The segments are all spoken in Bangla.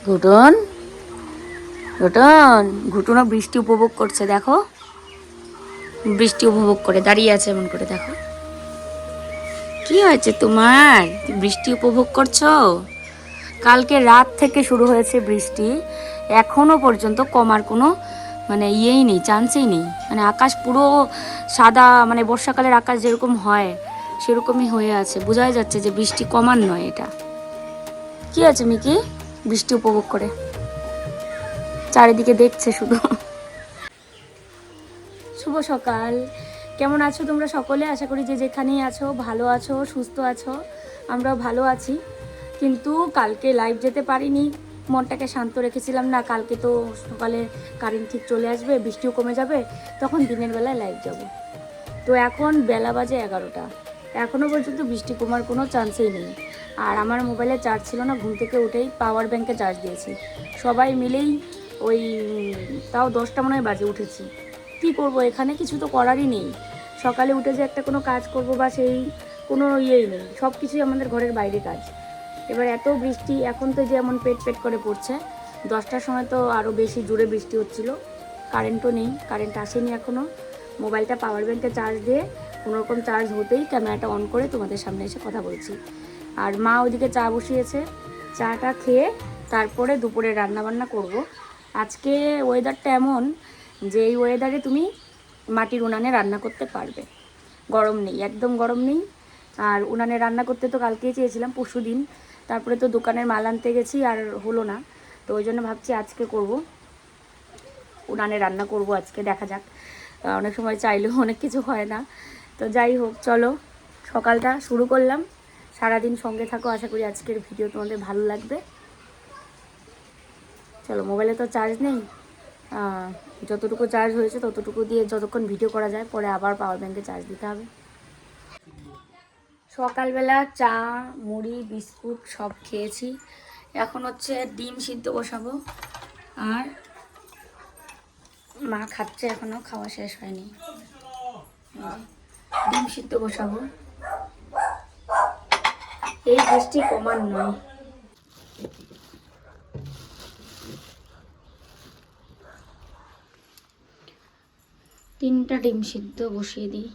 ঘুটন ঘুটন ঘুটনও বৃষ্টি উপভোগ করছে, দেখো বৃষ্টি উপভোগ করে দাঁড়িয়ে আছে এমন করে। দেখো কি হয়েছে তোমার, বৃষ্টি উপভোগ করছো? কালকে রাত থেকে শুরু হয়েছে বৃষ্টি, এখনো পর্যন্ত কমার কোনো মানে ইয়েই নেই, চান্সই নেই। মানে আকাশ পুরো সাদা, মানে বর্ষাকালের আকাশ যেরকম হয় সেরকমই হয়ে আছে, বোঝাই যাচ্ছে যে বৃষ্টি কমার নয় এটা। কি আছে মিকি বৃষ্টি উপভোগ করে চারিদিকে দেখছে শুধু। শুভ সকাল, কেমন আছো তোমরা সকলে? আশা করি যে যেখানেই আছো ভালো আছো, সুস্থ আছো। আমরাও ভালো আছি, কিন্তু কালকে লাইভ যেতে পারিনি, মনটাকে শান্ত রেখেছিলাম না। কালকে তো সকালে কারেন্ট ঠিক চলে আসবে, বৃষ্টিও কমে যাবে, তখন দিনের বেলায় লাইভ যাব। তো এখন বেলা বাজে 11টা, এখনও পর্যন্ত বৃষ্টি কমার কোনো চান্সই নেই। আর আমার মোবাইলে চার্জ ছিল না, ঘুম থেকে উঠেই পাওয়ার ব্যাঙ্কে চার্জ দিয়েছি। সবাই মিলেই ওই তাও 10টা মনে হয় বাজে উঠেছি। কি করব, এখানে কিছু তো করারই নেই। সকালে উঠে যে একটা কোনো কাজ করব বা সেই কোনো ইয়েই নেই, সব কিছুই আমাদের ঘরের বাইরে কাজ। এবার এত বৃষ্টি, এখন তো যেমন পেট পেট করে পড়ছে, 10টার সময় তো আরও বেশি জোরে বৃষ্টি হচ্ছিল। কারেন্টও নেই, কারেন্ট আসেনি এখনও। মোবাইলটা পাওয়ার ব্যাঙ্কে চার্জ দিয়ে কোনোরকম চার্জ হতেই ক্যামেরাটা অন করে তোমাদের সামনে এসে কথা বলছি। আর মা ওদিকে চা বসিয়েছে, চাটা খেয়ে তারপরে দুপুরে রান্নাবান্না করব। আজকে ওয়েদারটা এমন যে এই ওয়েদারে তুমি মাটির উনানে রান্না করতে পারবে, গরম নেই, একদম গরম নেই। আর উনানে রান্না করতে তো কালকেই চেয়েছিলাম, পরশু দিন, তারপরে তো দোকানের মাল আনতে গেছি আর হলো না। তো ওই জন্য ভাবছি আজকে করব, উনানে রান্না করব আজকে, দেখা যাক। অনেক সময় চাইলেও অনেক কিছু হয় না। তো যাই হোক, চলো সকালটা শুরু করলাম। সারাদিন সঙ্গে থাকো, আশা করি আজকের ভিডিও তোমাদের ভালো লাগবে। চলো, মোবাইলে তো চার্জ নেই, যতটুকু চার্জ হয়েছে ততটুকু দিয়ে যতক্ষণ ভিডিও করা যায়, পরে আবার পাওয়ার ব্যাঙ্কে চার্জ দিতে হবে। সকালবেলা চা, মুড়ি, বিস্কুট সব খেয়েছি। এখন হচ্ছে ডিম সিদ্ধ বসাবো, আর মা খাচ্ছে, এখনও খাওয়া শেষ হয়নি। ডিম সিদ্ধ বসাবো, এই বৃষ্টি কমার নয়। 3টা ডিম সিদ্ধ বসিয়ে দিই।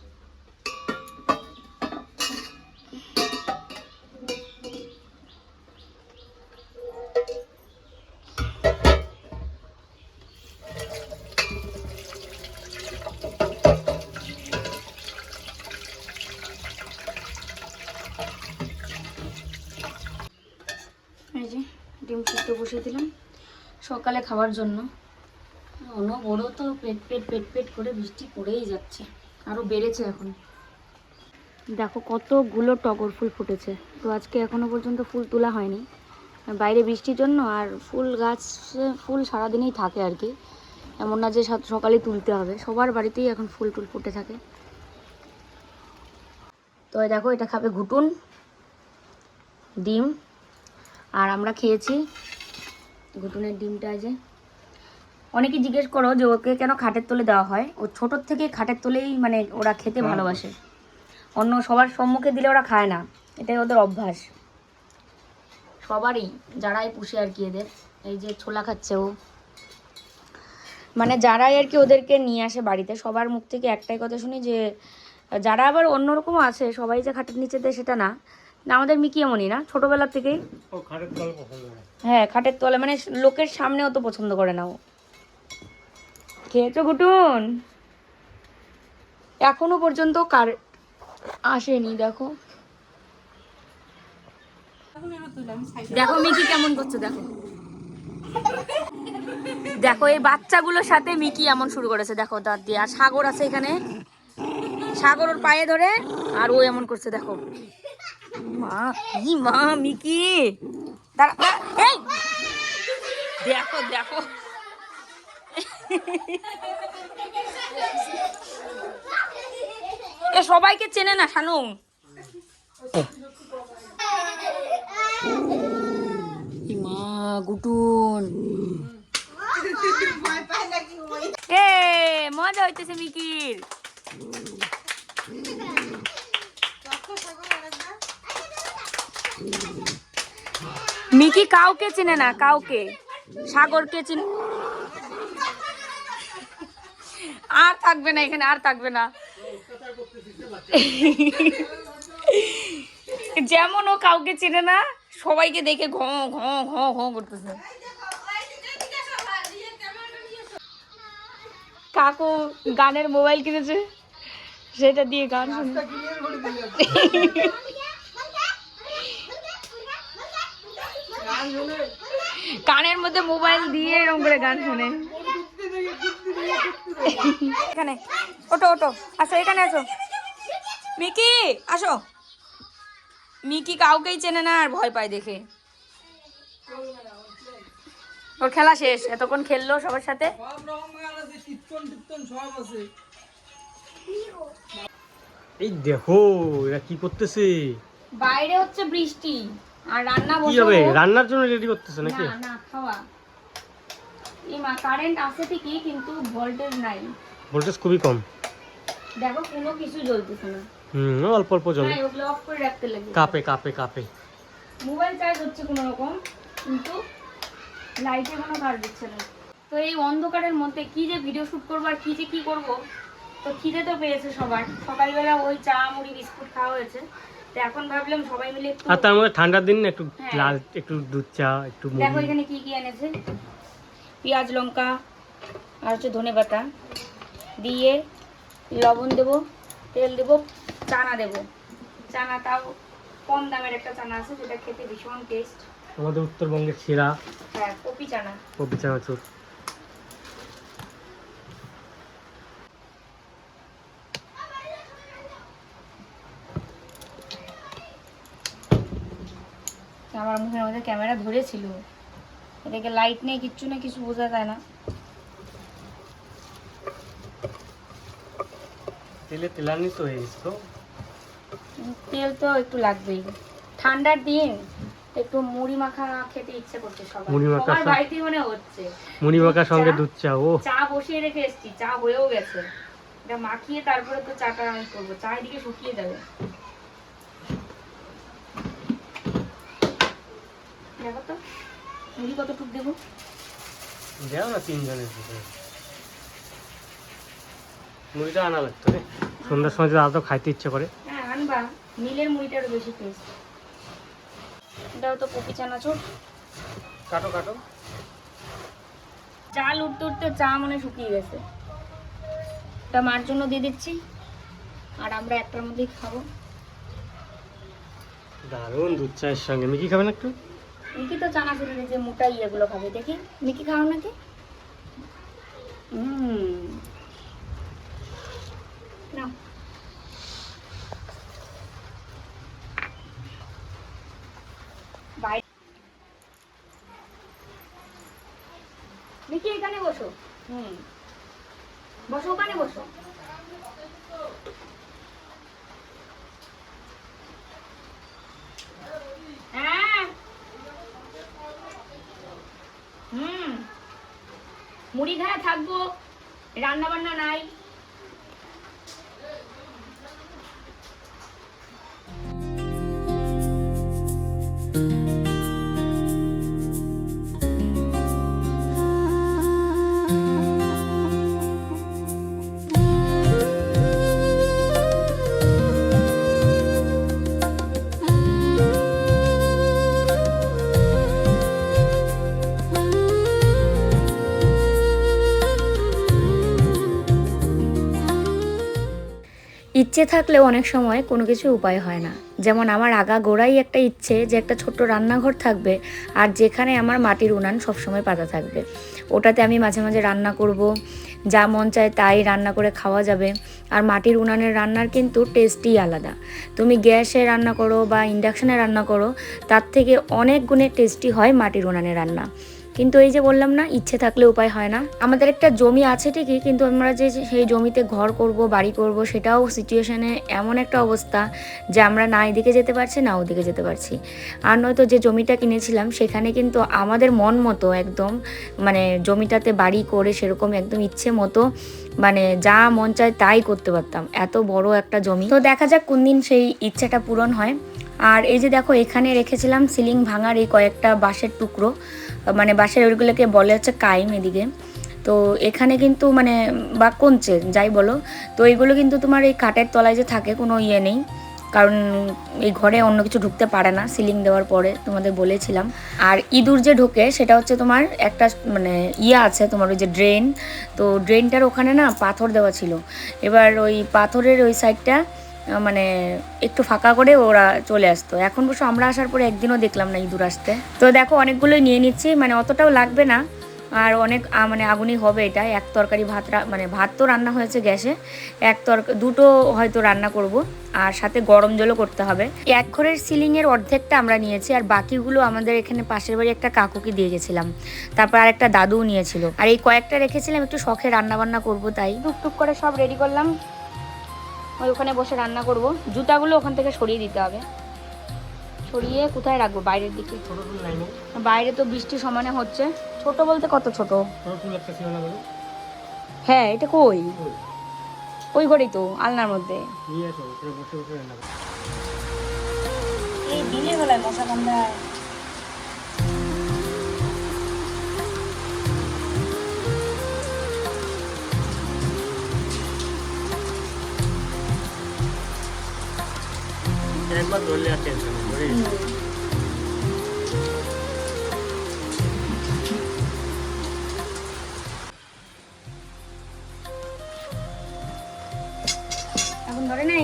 এই যে ডিম সিদ্ধ বসিয়ে দিলাম সকালে খাওয়ার জন্য। বড় তো পেট পেট পেট পেট করে বৃষ্টি পড়েই যাচ্ছে, আরও বেড়েছে এখন। দেখো কতগুলো টগর ফুল ফুটেছে, তো আজকে এখনো পর্যন্ত ফুল তোলা হয়নি, বাইরে বৃষ্টির জন্য। আর ফুল গাছ, ফুল সারাদিনই থাকে আর কি, এমন না যে সকালে তুলতে হবে, সবার বাড়িতেই এখন ফুল টুল ফুটে থাকে। তো দেখো, এটা খাবে ঘুটুন, ডিম। আর আমরা খেয়েছি ঘুটুনের ডিমটা। যে অনেকে জিজ্ঞেস করো যে ওকে কেন খাটের তলে দেওয়া হয়, ও ছোটোর থেকে খাটের তলেই মানে ওরা খেতে ভালোবাসে, অন্য সবার সম্মুখে দিলে ওরা খায় না, এটাই ওদের অভ্যাস সবারই, যারাই পুষে আর কি এদের। এই যে ছোলা খাচ্ছে ও, মানে যারাই আর কি ওদেরকে নিয়ে আসে বাড়িতে, সবার মুখ থেকে একটাই কথা শুনি যে, যারা আবার অন্যরকম আছে, সবাই যে খাটের নিচে দেয় সেটা না, আমাদের মিকি এমনই না, ছোটবেলা থেকেই হ্যাঁ খাটের তলে, মানে লোকের সামনেও তো পছন্দ করে না ও। খেয়েছো ঘুটুন? এখনো পর্যন্ত আসেনি, দেখো দেখো মিকি কেমন করছে, দেখো দেখো এই বাচ্চাগুলোর সাথে মিকি এমন শুরু করেছে, দেখো দাঁত দিয়ে। আর সাগর আছে এখানে, সাগর ওর পায়ে ধরে, আর ও এমন করছে, দেখো। মা কি মা, মিকি এই দেখো দেখো, এ সবাইকে চেনে না শানু। মা গুটুন, এ মজা হইতেছে মিকির। মিকি কাউকে চেনে না, কাউকে। সাগরকে চিন, আর থাকবে না এখানে, আর থাকবে না। যেমন ও কাউকে চেনে না, সবাইকে দেখে ঘ ঘ ঘ ঘ করতেছে। কাকু গানের মোবাইল কিনেছে, সেটা দিয়ে গান শুনে। কানের মধ্যে মোবাইল দিয়ে এরকম করে গান শুনে। এখানে ওটো ওটো, আসো এখানে আসো। মিকি আসো। মিকি কাউকেই চেনে না আর ভয় পায় দেখে। ওর খেলা শেষ, এতক্ষণ খেললো সবার সাথে। এই দেখো এরা কি করতেছে। বাইরে হচ্ছে বৃষ্টি আর রান্না কি হবে, রান্নার জন্য রেডি করতেছে নাকি? না না, খাওয়া। এই মা কারেন্ট আছে ঠিকই, কিন্তু ভোল্টেজ নাই। ভোল্টেজ খুবই কম। দেখো কোনো কিছু জ্বলতেছে না। অল্প অল্প জ্বলে। হ্যাঁ, ওগুলো অফ করে রাখতে লাগে। কাপে কাপে কাপে। মোবাইল চার্জ হচ্ছে কোনো রকম, কিন্তু লাইটে কোনো কাজ দিচ্ছে না। তো এই অন্ধকারের মধ্যে কি যে ভিডিও শুট করবো আর কি যে কি করবো। তো খিদে তো পেয়েছে সবার, সকালবেলা ওই চা মুড়ি বিস্কুট খাওয়া হয়েছে। তো এখন ভাবলাম সবাই মিলে একটু, আর তার মধ্যে ঠান্ডার দিন একটু হ্যাঁ, লাল, একটু দুধ চা, একটু মুড়ি। দেখো এখানে কি কি এনেছে। পেঁয়াজ লঙ্কা আর হচ্ছে ধনেপাতা দিয়ে লবণ দেবো, তেল দেবো, চানা দেবো। চানা তাও কম দামের একটা চানা আছে, যেটা খেতে ভীষণ টেস্ট। আমাদের উত্তরবঙ্গের সেরা। হ্যাঁ, কপি চানা। কপি চানাচুর। আমার মুখের মধ্যে ক্যামেরা ধরেছিল, এদিকে লাইট নেই, কিচ্ছু না, কিছু বোঝা যায় না। তেলে তেলানি তো হয়ে গেছে তো। তেল তো একটু লাগবেই, ঠান্ডার দিন একটু মুড়ি মাখা খেতে ইচ্ছে করছে সবার। মুড়ি মাখা, সবার বাড়িতেই মনে হচ্ছে। মুড়ি মাখার সঙ্গে দুধ চা। ও চা বসিয়ে রেখে এসেছি, চা হয়েও গেছে। এটা মাখিয়ে তারপরে তো চাটা আমি করবো, চা এদিকে শুকিয়ে যাবে। দেখো তো মুড়ি কতটুক দেবো। দেও না, তিনজনের ভিতরে মুড়িটা আনা লাগতো রে। সন্ধ্যার সময় যদি আদৌ খাইতে ইচ্ছে করে। হ্যাঁ আনবা, মিলের মুড়িটারও বেশি টেস্ট। এটাও তো কপি চানাচুর। কাটো কাটো। চাল উঠতে উঠতে চা মনে শুকিয়ে গেছে। এটা মার জন্য দিয়ে দিচ্ছি, আর আমরা একটার মধ্যেই খাবো। দারুণ দুধ চায়ের সঙ্গে। মিকি খাবেন একটু? মিকি তো চানাচুরের যে মোটা ইয়েগুলো খাবে, দেখি মিকি খাও নাকি। নাও। মিকি এখানে বসো। বসো, ওখানে বসো। হ্যাঁ, মুড়ি খায় থাকবো, রান্না বান্না নাই। ইচ্ছে থাকলেও অনেক সময় কোনো কিছু উপায় হয় না। যেমন আমার আগাগোড়াই একটা ইচ্ছে যে একটা ছোট্ট রান্নাঘর থাকবে, আর যেখানে আমার মাটির উনান সবসময় পাতা থাকবে। ওটাতে আমি মাঝে মাঝে রান্না করব, যা মন চায় তাই রান্না করে খাওয়া যাবে। আর মাটির উনানের রান্নার কিন্তু টেস্টই আলাদা। তুমি গ্যাসে রান্না করো বা ইন্ডাকশানে রান্না করো, তার থেকে অনেক গুণে টেস্টি হয় মাটির উনানের রান্না। কিন্তু এই যে বললাম না, ইচ্ছে থাকলে উপায় হয় না। আমাদের একটা জমি আছে ঠিকই, কিন্তু আমরা যে সেই জমিতে ঘর করব, বাড়ি করব, সেটাও সিচুয়েশানে এমন একটা অবস্থা যে আমরা না এদিকে যেতে পারছি না ওদিকে যেতে পারছি। আর নয়তো যে জমিটা কিনেছিলাম সেখানে কিন্তু আমাদের মন মতো একদম, মানে জমিটাতে বাড়ি করে সেরকম একদম ইচ্ছে মতো, মানে যা মন চায় তাই করতে পারতাম। এত বড় একটা জমি। তো দেখা যাক কোন দিন সেই ইচ্ছাটা পূরণ হয়। আর এই যে দেখো এখানে রেখেছিলাম সিলিং ভাঙার এই কয়েকটা বাঁশের টুকরো, মানে বাঁশের ওইগুলোকে বলে হচ্ছে কাইম এদিকে। তো এখানে কিন্তু মানে বা কঞ্চে যাই বলো, তো এইগুলো কিন্তু তোমার এই কাঠের তলায় যে থাকে কোনো ইয়ে নেই, কারণ এই ঘরে অন্য কিছু ঢুকতে পারে না সিলিং দেওয়ার পরে, তোমাদের বলেছিলাম। আর ইঁদুর যে ঢোকে সেটা হচ্ছে তোমার একটা মানে ইয়ে আছে তোমার ওই যে ড্রেন, তো ড্রেনটার ওখানে না পাথর দেওয়া ছিল। এবার ওই পাথরের ওই সাইডটা মানে একটু ফাঁকা করে ওরা চলে আসতো। এখন বসে আমরা আসার পরে একদিনও দেখলাম না ইঁদুর আসতে। তো দেখো অনেকগুলোই নিয়ে নিচ্ছি, মানে অতটাও লাগবে না, আর অনেক মানে আগুনই হবে এটা। এক তরকারি ভাত মানে ভাত তো রান্না হয়েছে গ্যাসে, দুটো হয়তো রান্না করব, আর সাথে গরম জলও করতে হবে। এক ঘরের সিলিংয়ের অর্ধেকটা আমরা নিয়েছি, আর বাকিগুলো আমাদের এখানে পাশের বাড়ি একটা কাকুকে দিয়ে গেছিলাম, তারপর আর একটা দাদুও নিয়েছিল, আর এই কয়েকটা রেখেছিলাম একটু শখে রান্না বান্না করবো তাই। টুকটুক করে সব রেডি করলাম, ওই ওখানে বসে রান্না করব। জুতাগুলো ওখান থেকে সরিয়ে দিতে হবে, সরিয়ে কোথায় রাখবো? বাইরের দিকে। বাইরে তো বৃষ্টি সমানে হচ্ছে। ছোট বলতে কত ছোট? হ্যাঁ এটা কই? ওই ঘরেই তো, আলনার মধ্যে। এই দিনের বেলায় মশা কামড়ায়। একবার ধরলে আর টেনশন নেই। এখন ধরে নাই,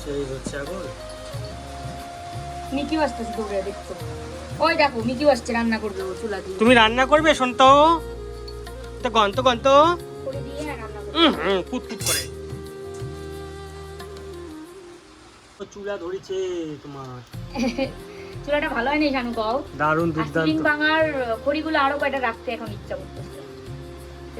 সেই হচ্ছে এখন মিকি আসতেছে দৌড়ে দেখতো। ওই দেখো মিকি আসছে, রান্না করবে ও চুলা দিয়ে। তুমি রান্না করবে? শোন তো, তো গন্ত করে দিয়ে রান্না করবে। কুতকুত করে চুলা ধরেছে তোমার। চুলাটা ভালো হয়নি জানো কও? দারুণ সিলিং দুর্দান্ত। ভাঙার খড়িগুলো আরো কয়টা রাখতে এখন ইচ্ছা করতেছে।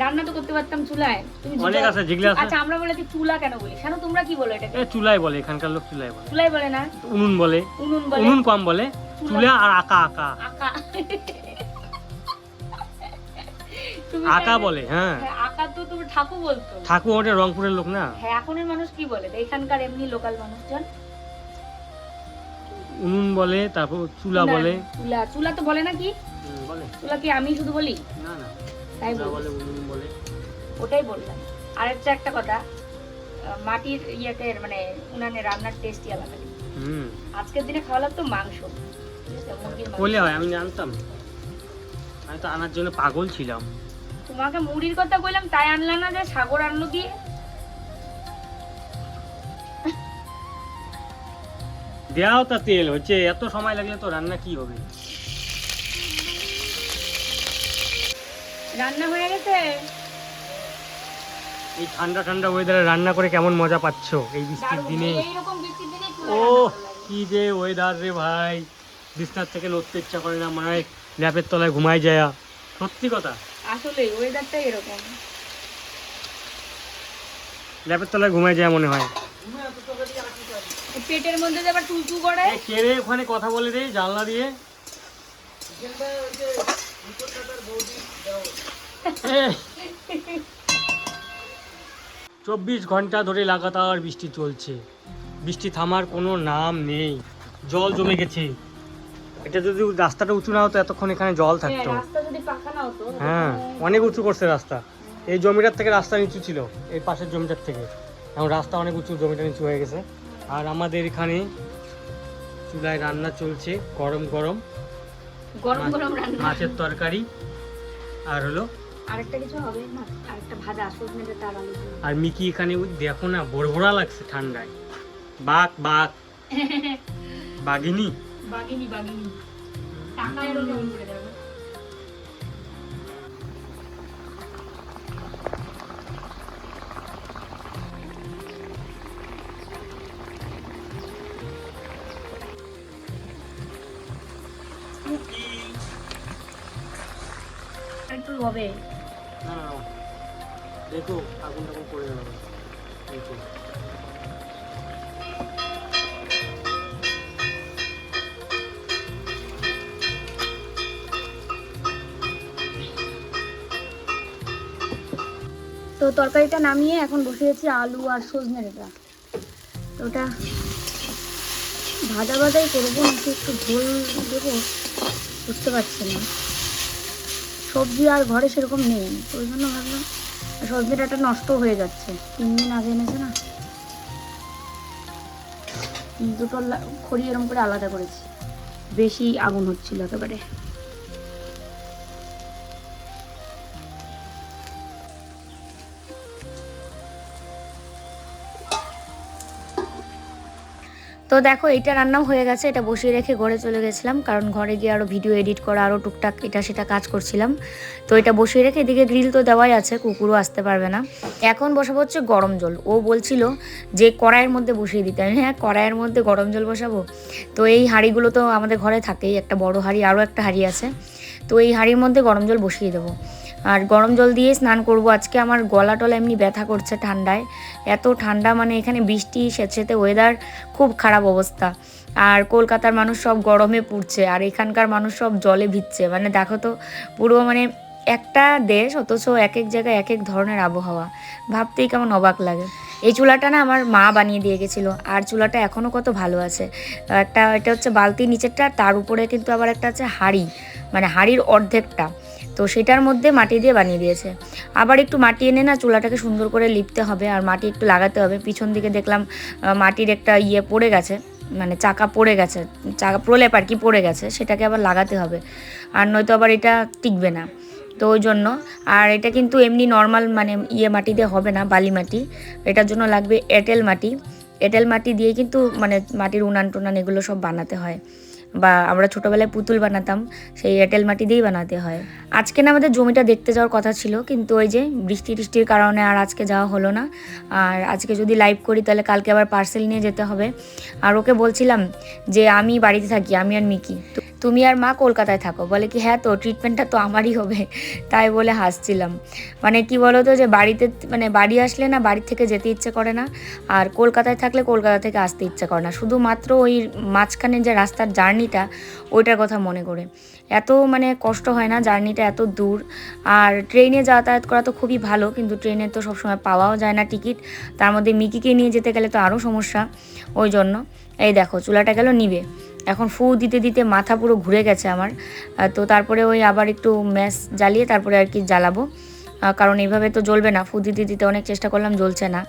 রান্না তো করতে পারতাম চুলায়। তুমি অনেক আছে যেগুলো আছে। আচ্ছা আমরা বলে কি চুলা কেন বলি? কেন তোমরা কি বলো এটাকে? এ চুলাই বলে, এখানকার লোক চুলাই বলে। চুলাই বলে না, উনুন বলে। উনুন বলে। উনুন কম বলে, চুলা আর আকা আকা আকা তুমি আকা বলে। হ্যাঁ আকা তো তুমি ঠাকু বলতো। ঠাকুর ওটা রংপুরের লোক না। হ্যাঁ এখনের মানুষ কি বলে? এখানকার এমনি লোকাল মানুষজন উনুন বলে, তারপর চুলা বলে। চুলা, চুলা তো বলে না কি? বলে চুলা কি আমি শুধু বলি? না না, তাই বলে উনুন বলে। ওটাই বললাম। আর একটা কথা, মাটির ইয়েতে মানে উনানে রান্নার টেস্টই আলাদা। আজকের দিনে খাওয়া লাগতো মাংস, মুরগির মাংস। বলে হয়, আমি জানতাম, আমি তো আনার জন্য পাগল ছিলাম। তোমাকে মুড়ির কথা কইলাম তাই আনলা না, যে সাগর আনলো দিয়ে। দেওয়াও তা তেল হচ্ছে, এত সময় লাগলে তো রান্না কি হবে? রান্না হয়ে গেছে। এই ঠান্ডা ঠান্ডা ওয়েদারে রান্না করে কেমন মজা পাচ্ছ এই বৃষ্টির দিনে? এইরকম বৃষ্টির দিনে ও কি যে ওয়েদার রে ভাই, বিছনার থেকে নড়তে ইচ্ছা করে না, মনে হয় ল্যাপের তলায় ঘুমাই যায়। সত্যি কথা, আসলে ওয়েদারটা এরকম, ল্যাপের তলায় ঘুমাই যায় মনে হয়। পেটের মধ্যে যে আবার টুটু করে। কে রে ওখানে কথা বলে রে জানলা দিয়ে? 24 ঘন্টা ধরে লাগাতার বৃষ্টি চলছে, বৃষ্টি থামার কোনো নাম নেই। জল জমে গেছে। এটা যদি রাস্তাটা উঁচু না হতো এতক্ষণ এখানে জল থাকতো। রাস্তা যদি পাকা না হতো। হ্যাঁ অনেক উঁচু করছে রাস্তা। এই জমিটার থেকে রাস্তা নিচু ছিল, এই পাশের জমিটার থেকে। এখন রাস্তা অনেক উঁচু, জমিটা নিচু হয়ে গেছে। আর আমাদের এখানে চুলায় রান্না চলছে, গরম গরম রান্না, মাছের তরকারি, আর হলো আরেকটা কিছু হবে, আরেকটা ভাজা সজনে ডাঁটা আর আলু। আর মিকি এখানে দেখো না, ভোরভোরা লাগছে ঠান্ডায়। বাঘ বাঘিনী টাকা এরও কেমন করে দেবে? একটু হবে না না, দেখো আগুন টাগুন পড়ে যাবে। তো তরকারিটা নামিয়ে এখন বসিয়েছি আলু আর সজনে ডাঁটা। তো ওটা ভাজা ভাজাই করবো নাকি একটু ঝোল দেবো বুঝতে পারছি না। সবজি আর ঘরে সেরকম নেই, ওই জন্য ভাবলাম সবজি ডাঁটা নষ্ট হয়ে যাচ্ছে, 3 দিন আগে এনেছে না। দুটো খড়ি এরকম করে আলাদা করেছি, বেশি আগুন হচ্ছিল একেবারে। তো দেখো এটা রান্নাও হয়ে গেছে, এটা বসিয়ে রেখে ঘরে চলে গেছিলাম, কারণ ঘরে গিয়ে আরও ভিডিও এডিট করা, আরও টুকটাক এটা সেটা কাজ করছিলাম। তো এটা বসিয়ে রেখে এদিকে গ্রিল তো দেওয়াই আছে, কুকুরও আসতে পারবে না। এখন বসাবো হচ্ছে গরম জল। ও বলছিল যে কড়াইয়ের মধ্যে বসিয়ে দিতে, আমি হ্যাঁ কড়াইয়ের মধ্যে গরম জল বসাবো। তো এই হাঁড়িগুলো তো আমাদের ঘরে থাকেই, একটা বড় হাঁড়ি, আরও একটা হাঁড়ি আছে। তো এই হাঁড়ির মধ্যে গরম জল বসিয়ে দেবো, আর গরম জল দিয়ে স্নান করব আজকে। আমার গলা টলা এমনি ব্যথা করছে ঠান্ডায়, এত ঠান্ডা, মানে এখানে বৃষ্টি সেচেতে ওয়েদার খুব খারাপ অবস্থা। আর কলকাতার মানুষ সব গরমে পুড়ছে, আর এখানকার মানুষ সব জলে ভিজছে। মানে দেখো তো পুরো মানে একটা দেশ, অথচ এক এক জায়গায় এক এক ধরনের আবহাওয়া, ভাবতেই কেমন অবাক লাগে। এই চুলাটা না আমার মা বানিয়ে দিয়ে গেছিলো, আর চুলাটা এখনও কত ভালো আছে। এটা হচ্ছে বালতির নিচেরটা, তার উপরে কিন্তু আবার একটা আছে হাঁড়ি, মানে হাঁড়ির অর্ধেকটা, তো সেটার মধ্যে মাটি দিয়ে বানিয়ে দিয়েছে। আবার একটু মাটি এনে না চুলাটাকে সুন্দর করে লিপতে হবে, আর মাটি একটু লাগাতে হবে। পিছন দিকে দেখলাম মাটির একটা পড়ে গেছে, মানে চাকা পড়ে গেছে, চাকা প্রলেপ আর কি পড়ে গেছে, সেটাকে আবার লাগাতে হবে, আর নয়তো আবার এটা টিকবে না। তো ওই জন্য, আর এটা কিন্তু এমনি নর্মাল মানে মাটি দিয়ে হবে না, বালি মাটি, এটার জন্য লাগবে এঁটেল মাটি। এঁটেল মাটি দিয়ে কিন্তু মানে মাটির উনান টুনান এগুলো সব বানাতে হয়, বা আমরা ছোটোবেলায় পুতুল বানাতাম, সেই এঁটেল মাটি দিয়েই বানাতে হয়। আজকে না আমাদের জমিটা দেখতে যাওয়ার কথা ছিল, কিন্তু ওই যে বৃষ্টি টিষ্টির কারণে আর আজকে যাওয়া হলো না। আর আজকে যদি লাইভ করি তাহলে কালকে আবার পার্সেল নিয়ে যেতে হবে। আর ওকে বলছিলাম যে আমি বাড়িতে থাকি, আমি আর মিকি, তুমি আর মা কলকাতায় থাকো। বলে কি হ্যাঁ তো ট্রিটমেন্টটা তো আমারই হবে, তাই বলে হাসছিলাম। মানে কি বলো তো, যে বাড়িতে মানে বাড়ি আসলে না বাড়ি থেকে যেতে ইচ্ছে করে না, আর কলকাতায় থাকলে কলকাতা থেকে আসতে ইচ্ছে করে না, শুধুমাত্র ওই মাঝখানে যে রাস্তার জার্নিটা ওইটার কথা মনে করে। এত মানে কষ্ট হয় না, জার্নিটা এত দূর। আর ট্রেনে যাতায়াত করা তো খুবই ভালো, কিন্তু ট্রেনে তো সবসময় পাওয়াও যায় না টিকিট, তার মধ্যে মিকিকে নিয়ে যেতে গেলে তো আরও সমস্যা। ওই জন্য এই দেখো চুলাটা গেল নিবে, এখন ফু দিতে দিতে মাথা পুরো ঘুরে গেছে আমার। তো তারপরে ওই আবার একটু ম্যাচ জ্বালিয়ে তারপরে আর কি জ্বালাবো, কারণ এইভাবে তো জ্বলবে না। ফু দিতে দিতে অনেক চেষ্টা করলাম, জ্বলছে না।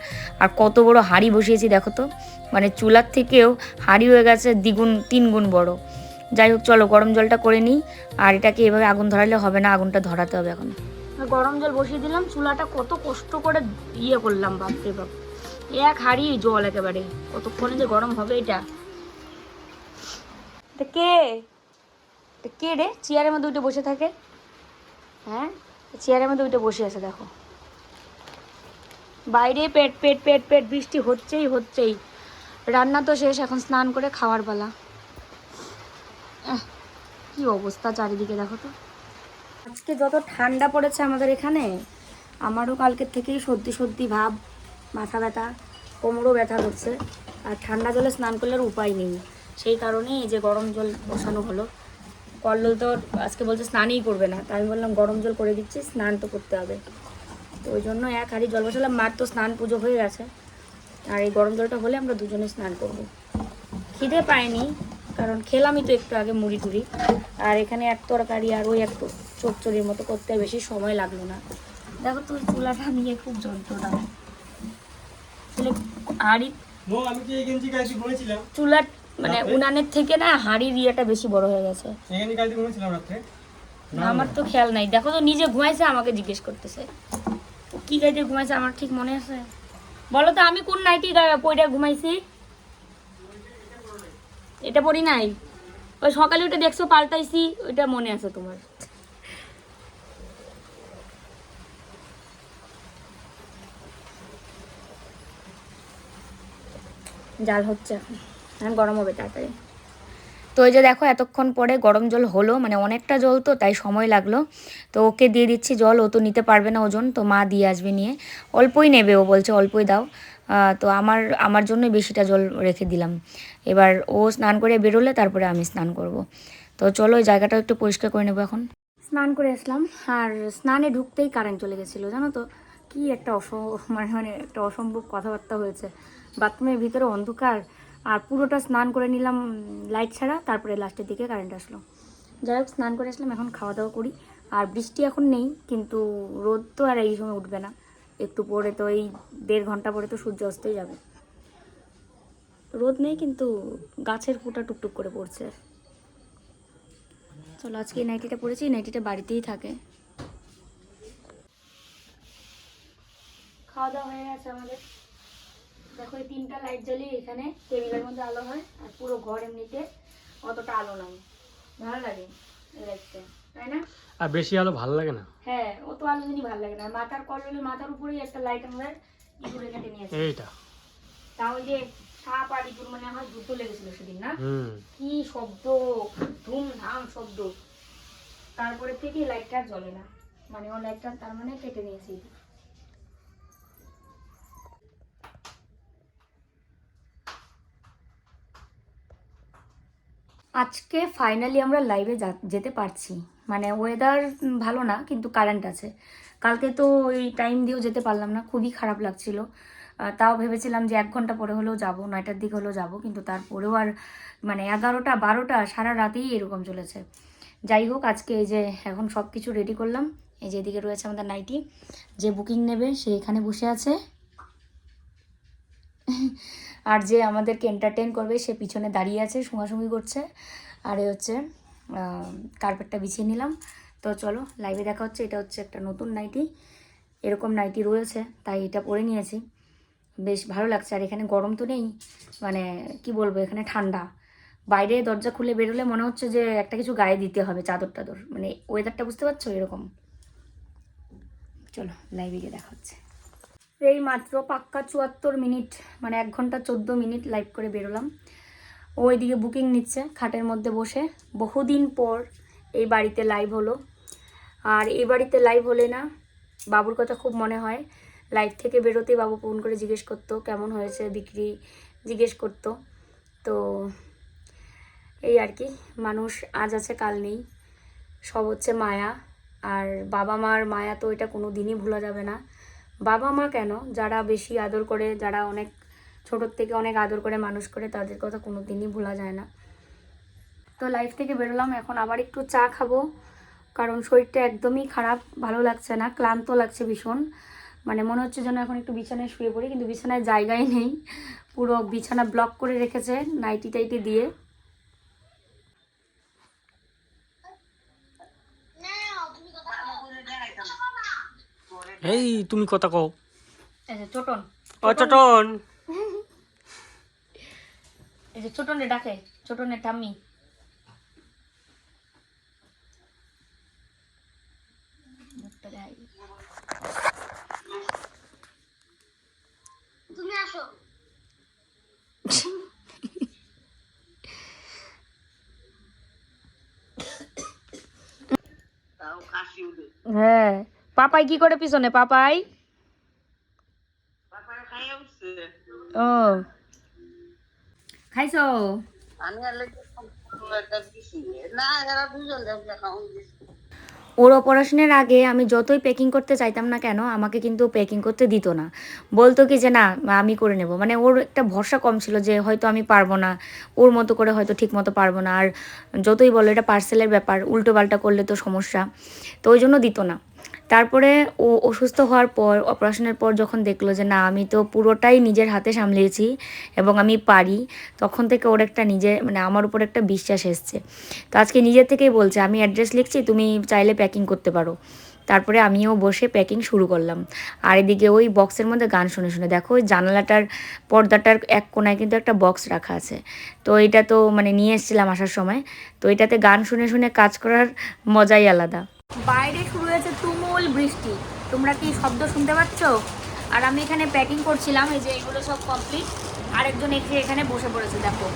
আর কত বড় হাঁড়ি বসিয়েছি দেখো তো, মানে চুলার থেকেও হাঁড়ি হয়ে গেছে 3 গুণ বড়। যাই হোক চলো গরম জলটা করে নিই, আর এটাকে এভাবে আগুন ধরালে হবে না, আগুনটা ধরাতে হবে এখন। গরম জল বসিয়ে দিলাম, চুলাটা কত কষ্ট করে করলাম, বাপরে বাপ, এক হাঁড়ি জল একেবারে, কতক্ষণে যে গরম হবে এটা। কে কে রে চেয়ারের মধ্যে উঠে বসে থাকে? হ্যাঁ চেয়ারের মধ্যে উঠে বসে আছে দেখো, বাইরে পেট পেট পেট পেট বৃষ্টি হচ্ছেই। রান্না তো শেষ, এখন স্নান করে খাওয়ার পালা। কি অবস্থা চারিদিকে দেখো তো। আজকে যত ঠান্ডা পড়েছে আমাদের এখানে, আমারও কালকের থেকেই সর্দি সর্দি ভাব, মাথা ব্যথা, কোমরও ব্যথা করছে। আর ঠান্ডা জলে স্নান করলে আর উপায় নেই, সেই কারণেই এই যে গরম জল বসানো হলো। কল্লোল তো আজকে বলছে স্নানই করবে না, তাই আমি বললাম গরম জল করে দিচ্ছি, স্নান তো করতে হবে। তো ওই জন্য এক হাঁড়ি জল বসালাম। মার তো স্নান পুজো হয়ে গেছে, আর এই গরম জলটা হলে আমরা দুজনে স্নান করব। খিদে পায়নি, কারণ খেলামই তো একটু আগে মুড়ি টুড়ি, আর এখানে এক তরকারি আর ওই একটু চচ্চড়ির মতো করতে বেশি সময় লাগলো না। দেখো তো চুলাটা নিয়ে খুব যন্ত্রণা, হাঁড়ি চুলার মানে উনানের থেকে না হাঁড়ির ইয়েটা বেশি বড় হয়ে গেছে। আমার তো খেয়াল নাই, দেখো তো নিজে ঘুমাইছে, আমাকে জিজ্ঞেস করতেছে কি গাইতে ঘুমাইছে, আমার ঠিক মনে আছে? বলো তো আমি কোন নাইটি পইটা ঘুমাইছি? এটা পরি নাই, ওই সকালে ওটা দেখছো পাল্টাইছি, ওইটা মনে আছে তোমার? জাল হচ্ছে এখন গরম হবে তাড়াতাড়ি। তো এই যে দেখো এতক্ষণ পরে গরম জল হলো, মানে অনেকটা জল তো তাই সময় লাগলো। তো ওকে দিয়ে দিচ্ছি জল, ও তো নিতে পারবে না ওজন, তো মা দিয়ে আসবে নিয়ে, অল্পই নেবে, ও বলছে অল্পই দাও। তো আমার জন্যই বেশিটা জল রেখে দিলাম। এবার ও স্নান করে বেরোলে তারপরে আমি স্নান করব। তো চলো ওই জায়গাটা একটু পরিষ্কার করে নেবো এখন। স্নান করে আসলাম, আর স্নানে ঢুকতেই কারেন্ট চলে গেছিলো, জানো তো কি একটা মানে একটা অসম্ভব কথাবার্তা হয়েছে। বাথরুমের ভিতরে অন্ধকার, আর পুরোটা স্নান করে নিলাম লাইট ছাড়া, তারপরে লাস্টের দিকে কারেন্ট আসলো। যাই হোক, স্নান করে আসলাম, এখন খাওয়া দাওয়া করি। আর বৃষ্টি এখন নেই, কিন্তু রোদ তো আর এই সময় উঠবে না, একটু পরে তো এই 1.5 ঘন্টা পরে তো সূর্য অস্তই যাবে। রোদ নেই, কিন্তু গাছের ফুটা টুকটুক করে পড়ছে। চলো, আজকে এই নাইটিটা পরেছি, এই নাইটিটা বাড়িতেই থাকে। খাওয়া দাওয়া হয়ে গেছে আমাদের। দেখো, এই 3টা লাইট জ্বালিয়ে এখানে টেবিলের মধ্যে আলো হয়, আর পুরো ঘর এমনিতে অতটা আলো নাই। ভালো লাগে এই লাইটটা, তাই না? আর বেশি আলো ভালো লাগে না। হ্যাঁ, অত আলো জিনিস ভালো লাগে না। মাথার কলবেলের মাথার উপরেই একটা লাইট আমাদের ইঁদুরে কেটে নিয়েছে। এইটা তা ওই যে সাপ আর ইঁদুর মানে আমার যুদ্ধ লেগেছিল সেদিন, না? কি শব্দ, ধুমধাম শব্দ। তারপরে থেকে লাইটটা আর জ্বলে না, মানে ও লাইটটা তার মানে কেটে নিয়েছে। আজকে ফাইনালি আমরা লাইভে যেতে পারছি। মানে ওয়েদার ভালো না, কিন্তু কারেন্ট আছে। কালকে তো ওই টাইম দিয়েও যেতে পারলাম না, খুবই খারাপ লাগছিল। তাও ভেবেছিলাম যে 1 ঘন্টা পরে হলেও যাবো, 9টার দিকে হলেও যাবো, কিন্তু তারপরেও আর মানে 11টা 12টা সারা রাতেই এরকম চলেছে। যাই হোক, আজকে এই যে এখন সব কিছু রেডি করলাম। এই যে এদিকে রয়েছে আমাদের নাইটি, যে বুকিং নেবে সে এখানে বসে আছে, আর যে আমাদেরকে এন্টারটেন করবে সে পিছনে দাঁড়িয়ে আছে, শুঙাশুঙি করছে। আর এই হচ্ছে কার্পেটটা বিছিয়ে নিলাম। তো চলো, লাইভে দেখা হচ্ছে। এটা হচ্ছে একটা নতুন নাইটি, এরকম নাইটি রয়েছে তাই এটা পরে নিয়েছি, বেশ ভালো লাগছে। আর এখানে গরম তো নেই, মানে কি বলবো, এখানে ঠান্ডা। বাইরে দরজা খুলে বেরোলে মনে হচ্ছে যে একটা কিছু গায়ে দিতে হবে, চাদর টাদর, মানে ওয়েদারটা বুঝতে পারছো এরকম। চলো, লাইভে গিয়ে দেখা হচ্ছে। এই মাত্র পাক্কা 74 মিনিট, মানে 1 ঘন্টা 14 মিনিট লাইভ করে বেরোলাম। ওইদিকে বুকিং নিচ্ছে খাটের মধ্যে বসে। বহুদিন পর এই বাড়িতে লাইভ হলো। আর এই বাড়িতে লাইভ হলে না, বাবুর কথা খুব মনে হয়। লাইভ থেকে বেরোতেই বাবু ফোন করে জিজ্ঞেস করতো কেমন হয়েছে বিক্রি, জিজ্ঞেস করতো। তো এই আর কি, মানুষ আজ আছে কাল নেই, সব হচ্ছে মায়া। আর বাবা মার মায়া তো এটা কোনো দিনই ভোলা যাবে না। বাবা মা কেন, যারা বেশি আদর করে, যারা অনেক ছোটোর থেকে অনেক আদর করে মানুষ করে, তাদের কথা কোনো দিনই ভোলা যায় না। তো লাইফ থেকে বেরোলাম, এখন আবার একটু চা খাবো, কারণ শরীরটা একদমই খারাপ, ভালো লাগছে না, ক্লান্ত লাগছে ভীষণ। মানে মনে হচ্ছে যেন এখন একটু বিছানায় শুয়ে পড়ি, কিন্তু বিছানায় জায়গাই নেই, পুরো বিছানা ব্লক করে রেখেছে নাইটি টাইটি দিয়ে। এই তুমি কথা কও। এই যে ছোটন, ও চটন, এই যে ছোটনে ডাকে, ছোটনের ঠাম্মি। তুমি আসো। হ্যাঁ, পাপাই কি করে পিছনে, পাপাই? ও খাইছো? আমি আর না, এরা দুজন খাওয়া। ওর অপারেশনের আগে আমি যতই প্যাকিং করতে চাইতাম না কেন, আমাকে কিন্তু প্যাকিং করতে দিত না। বলতো কি যে না, আমি করে নেব। মানে ওর একটা ভরসা কম ছিল যে হয়তো আমি পারবো না, ওর মতো করে হয়তো ঠিক মতো পারবো না। আর যতই বলো এটা পার্সেলের ব্যাপার, উল্টো পাল্টা করলে তো সমস্যা, তো ওই জন্য দিত না। তারপরে ও অসুস্থ হওয়ার পর, অপারেশনের পর যখন দেখলো যে না, আমি তো পুরোটাই নিজের হাতে সামলিয়েছি এবং আমি পারি, তখন থেকে ওর একটা মানে আমার উপর একটা বিশ্বাস এসছে। তো আজকে নিজের থেকেই বলছে আমি অ্যাড্রেস লিখছি, তুমি চাইলে প্যাকিং করতে পারো। তারপরে আমিও বসে প্যাকিং শুরু করলাম। আর এদিকে ওই বক্সের মধ্যে গান শুনে শুনে, দেখো ওই জানালাটার পর্দাটার এক কোনায় কিন্তু একটা বক্স রাখা আছে। তো এটা তো মানে নিয়ে এসেছিলাম আসার সময়। তো এটাতে গান শুনে শুনে কাজ করার মজাই আলাদা। বাইরে শুরু হয়েছে তুমুল বৃষ্টি, তোমরা কি শব্দ শুনতে পাচ্ছ? আর আমি এখানে প্যাকিং করছিলাম, এই যে এগুলো সব কমপ্লিট। আরেকজন এখানে বসে পড়েছে, দেখো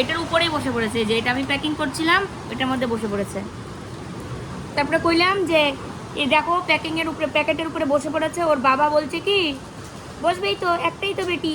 এটার উপরেই বসে পড়েছে, যে এটা আমি প্যাকিং করছিলাম এটার মধ্যে বসে পড়েছে। তারপরে কইলাম যে এই দেখো প্যাকিংয়ের উপরে, প্যাকেটের উপরে বসে পড়েছে। ওর বাবা বলছে কি, বসবেই তো, একটাই তো বেটি,